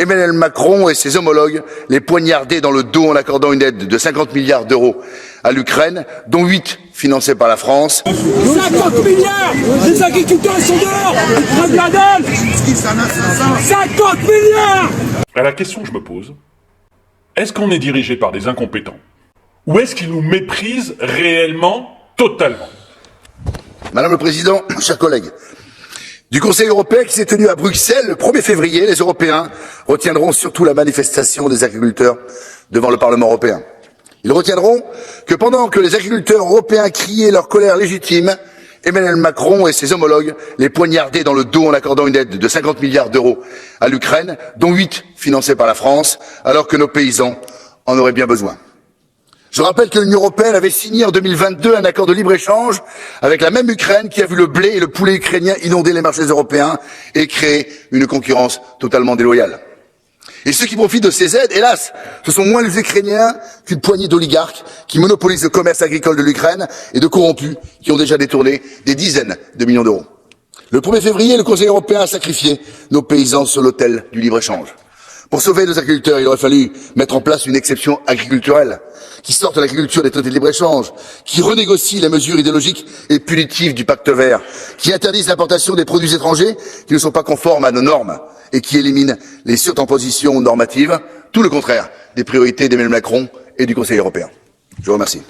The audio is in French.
Emmanuel Macron et ses homologues les poignardaient dans le dos en accordant une aide de 50 milliards d'euros à l'Ukraine, dont 8 financés par la France. 50 milliards. Les agriculteurs sont dehors. Ils prennent la dalle. 50 milliards. À la question que je me pose, est-ce qu'on est dirigé par des incompétents? Ou est-ce qu'ils nous méprisent réellement, totalement? Madame le Président, chers collègues, du Conseil européen qui s'est tenu à Bruxelles le 1er février, les Européens retiendront surtout la manifestation des agriculteurs devant le Parlement européen. Ils retiendront que pendant que les agriculteurs européens criaient leur colère légitime, Emmanuel Macron et ses homologues les poignardaient dans le dos en accordant une aide de 50 milliards d'euros à l'Ukraine, dont 8 financés par la France, alors que nos paysans en auraient bien besoin. Je rappelle que l'Union européenne avait signé en 2022 un accord de libre-échange avec la même Ukraine qui a vu le blé et le poulet ukrainien inonder les marchés européens et créer une concurrence totalement déloyale. Et ceux qui profitent de ces aides, hélas, ce sont moins les Ukrainiens qu'une poignée d'oligarques qui monopolisent le commerce agricole de l'Ukraine et de corrompus qui ont déjà détourné des dizaines de millions d'euros. Le 1er février, le Conseil européen a sacrifié nos paysans sur l'autel du libre-échange. Pour sauver nos agriculteurs, il aurait fallu mettre en place une exception agriculturelle qui sorte l'agriculture des traités de libre-échange, qui renégocie les mesures idéologiques et punitives du pacte vert, qui interdise l'importation des produits étrangers qui ne sont pas conformes à nos normes et qui élimine les surtranspositions normatives, tout le contraire des priorités d'Emmanuel Macron et du Conseil européen. Je vous remercie.